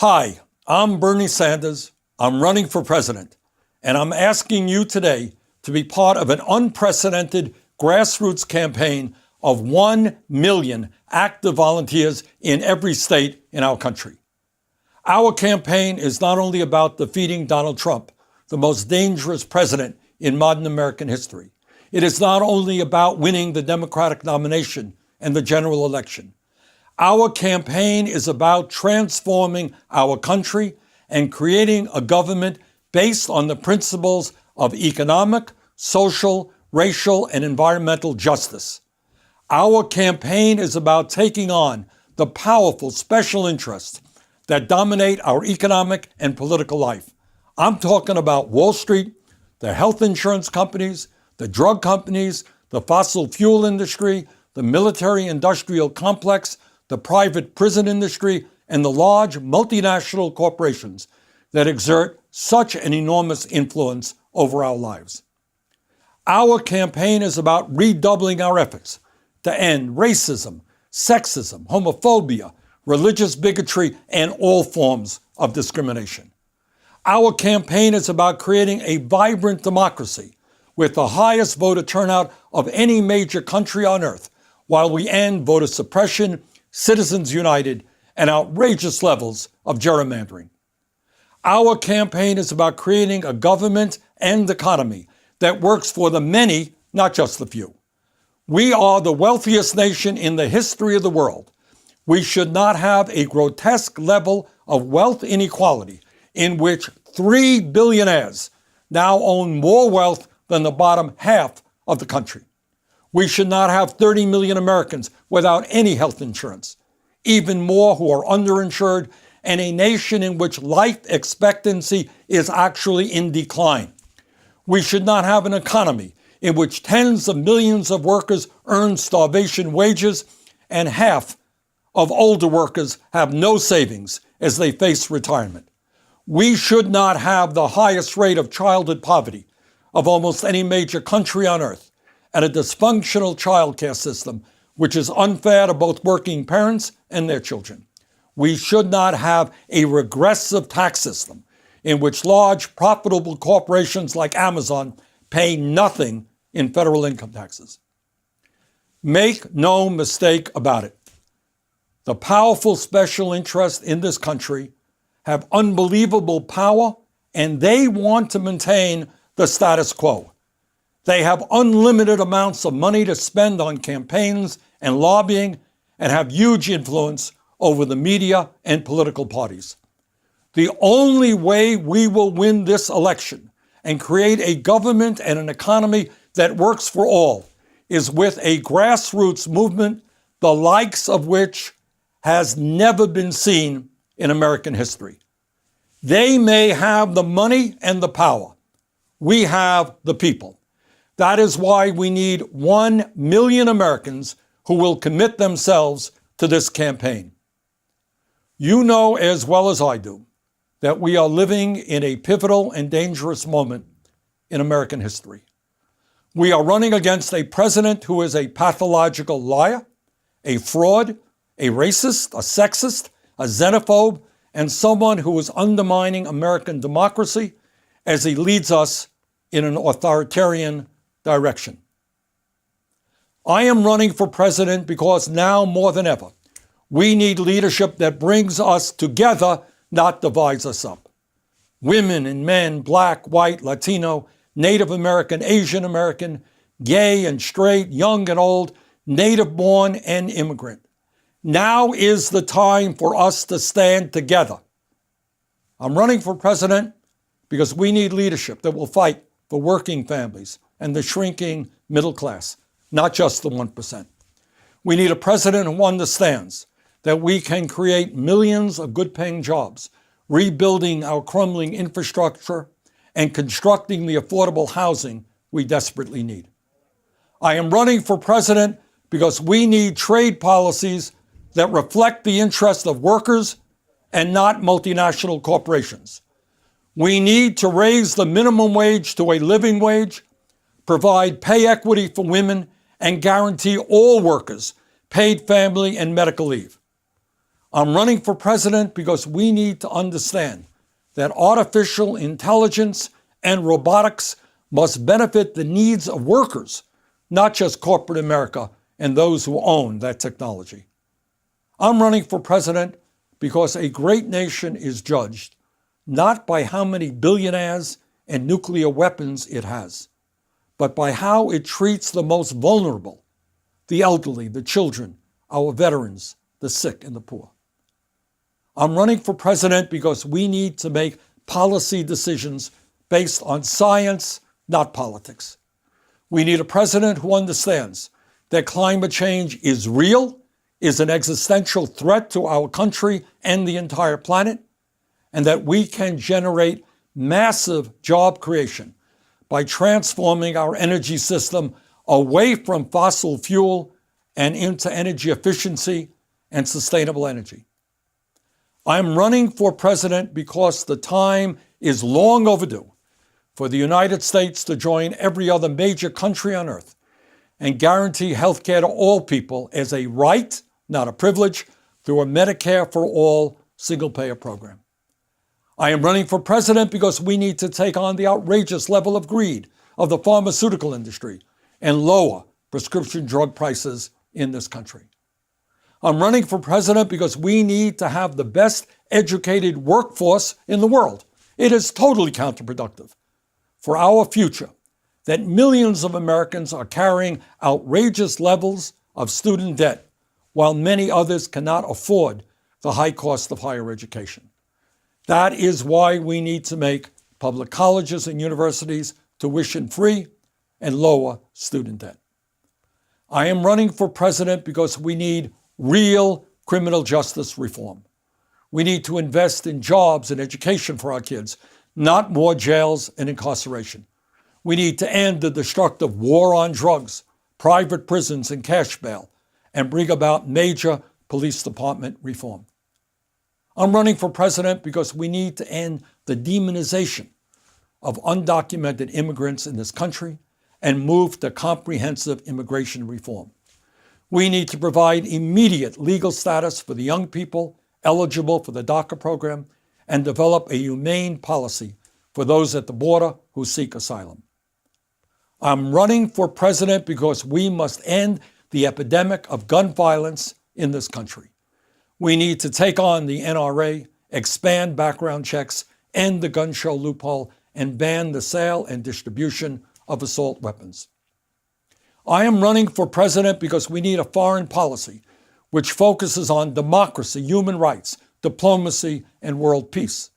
Hi, I'm Bernie Sanders. I'm running for president, and I'm asking you today to be part of an unprecedented grassroots campaign of 1 million active volunteers in every state in our country. Our campaign is not only about defeating Donald Trump, the most dangerous president in modern American history. It is not only about winning the Democratic nomination and the general election. Our campaign is about transforming our country and creating a government based on the principles of economic, social, racial, and environmental justice. Our campaign is about taking on the powerful special interests that dominate our economic and political life. I'm talking about Wall Street, the health insurance companies, the drug companies, the fossil fuel industry, the military-industrial complex, the private prison industry, and the large multinational corporations that exert such an enormous influence over our lives. Our campaign is about redoubling our efforts to end racism, sexism, homophobia, religious bigotry, and all forms of discrimination. Our campaign is about creating a vibrant democracy with the highest voter turnout of any major country on earth, while we end voter suppression, Citizens United, and outrageous levels of gerrymandering. Our campaign is about creating a government and economy that works for the many, not just the few. We are the wealthiest nation in the history of the world. We should not have a grotesque level of wealth inequality in which 3 billionaires now own more wealth than the bottom half of the country. We should not have 30 million Americans without any health insurance, even more who are underinsured, and a nation in which life expectancy is actually in decline. We should not have an economy in which tens of millions of workers earn starvation wages and half of older workers have no savings as they face retirement. We should not have the highest rate of childhood poverty of almost any major country on earth, and a dysfunctional childcare system which is unfair to both working parents and their children. We should not have a regressive tax system in which large profitable corporations like Amazon pay nothing in federal income taxes. Make no mistake about it. The powerful special interests in this country have unbelievable power, and they want to maintain the status quo. They have unlimited amounts of money to spend on campaigns and lobbying and have huge influence over the media and political parties. The only way we will win this election and create a government and an economy that works for all is with a grassroots movement, the likes of which has never been seen in American history. They may have the money and the power. We have the people. That is why we need 1 million Americans who will commit themselves to this campaign. You know as well as I do that we are living in a pivotal and dangerous moment in American history. We are running against a president who is a pathological liar, a fraud, a racist, a sexist, a xenophobe, and someone who is undermining American democracy as he leads us in an authoritarian direction. I am running for president because now more than ever, we need leadership that brings us together, not divides us up. Women and men, Black, white, Latino, Native American, Asian American, gay and straight, young and old, native born and immigrant. Now is the time for us to stand together. I'm running for president because we need leadership that will fight for working families and the shrinking middle class, not just the 1%. We need a president who understands that we can create millions of good-paying jobs, rebuilding our crumbling infrastructure and constructing the affordable housing we desperately need. I am running for president because we need trade policies that reflect the interests of workers and not multinational corporations. We need to raise the minimum wage to a living wage, provide pay equity for women, and guarantee all workers paid family and medical leave. I'm running for president because we need to understand that artificial intelligence and robotics must benefit the needs of workers, not just corporate America and those who own that technology. I'm running for president because a great nation is judged not by how many billionaires and nuclear weapons it has, but by how it treats the most vulnerable, the elderly, the children, our veterans, the sick, and the poor. I'm running for president because we need to make policy decisions based on science, not politics. We need a president who understands that climate change is real, is an existential threat to our country and the entire planet, and that we can generate massive job creation by transforming our energy system away from fossil fuel and into energy efficiency and sustainable energy. I'm running for president because the time is long overdue for the United States to join every other major country on earth and guarantee health care to all people as a right, not a privilege, through a Medicare for All single-payer program. I am running for president because we need to take on the outrageous level of greed of the pharmaceutical industry and lower prescription drug prices in this country. I'm running for president because we need to have the best educated workforce in the world. It is totally counterproductive for our future that millions of Americans are carrying outrageous levels of student debt while many others cannot afford the high cost of higher education. That is why we need to make public colleges and universities tuition-free and lower student debt. I am running for president because we need real criminal justice reform. We need to invest in jobs and education for our kids, not more jails and incarceration. We need to end the destructive war on drugs, private prisons, and cash bail, and bring about major police department reform. I'm running for president because we need to end the demonization of undocumented immigrants in this country and move to comprehensive immigration reform. We need to provide immediate legal status for the young people eligible for the DACA program and develop a humane policy for those at the border who seek asylum. I'm running for president because we must end the epidemic of gun violence in this country. We need to take on the NRA, expand background checks, end the gun show loophole, and ban the sale and distribution of assault weapons. I am running for president because we need a foreign policy which focuses on democracy, human rights, diplomacy, and world peace.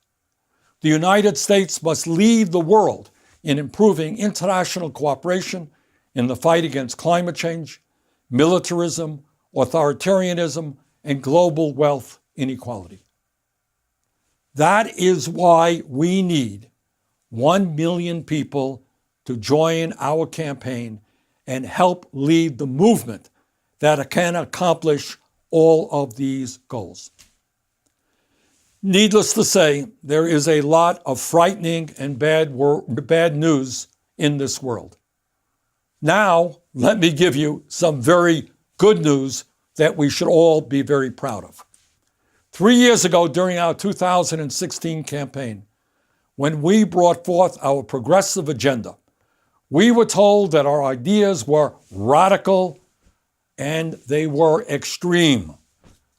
The United States must lead the world in improving international cooperation in the fight against climate change, militarism, authoritarianism, and global wealth inequality. That is why we need 1 million people to join our campaign and help lead the movement that can accomplish all of these goals. Needless to say, there is a lot of frightening and bad news in this world. Now, let me give you some very good news that we should all be very proud of. 3 years ago, during our 2016 campaign, when we brought forth our progressive agenda, we were told that our ideas were radical and they were extreme.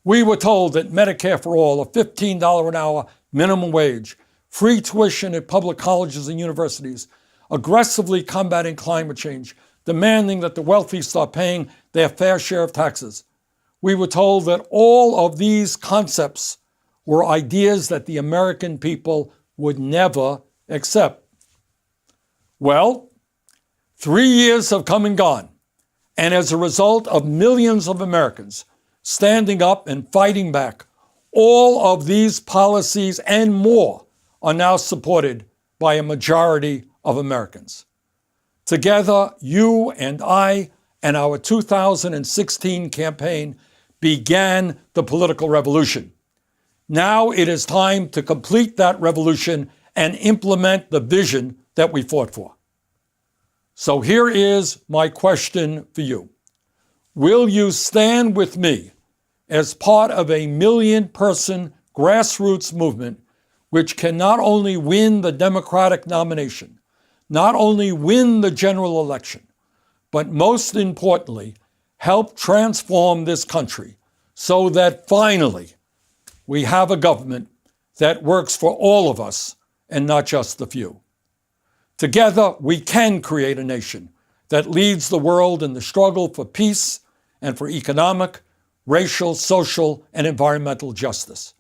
We were told that Medicare for all, a $15 an hour minimum wage, free tuition at public colleges and universities, aggressively combating climate change, demanding that the wealthy start paying their fair share of taxes. We were told that all of these concepts were ideas that the American people would never accept. Well, 3 years have come and gone, and as a result of millions of Americans standing up and fighting back, all of these policies and more are now supported by a majority of Americans. Together, you and I and our 2016 campaign began the political revolution. Now it is time to complete that revolution and implement the vision that we fought for. So here is my question for you. Will you stand with me as part of a million-person grassroots movement which can not only win the Democratic nomination, not only win the general election, but most importantly, help transform this country so that finally we have a government that works for all of us and not just the few. Together, we can create a nation that leads the world in the struggle for peace and for economic, racial, social, and environmental justice.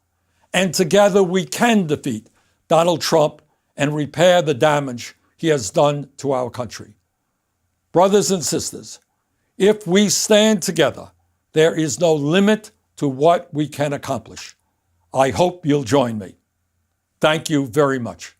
And together, we can defeat Donald Trump and repair the damage he has done to our country. Brothers and sisters, if we stand together, there is no limit to what we can accomplish. I hope you'll join me. Thank you very much.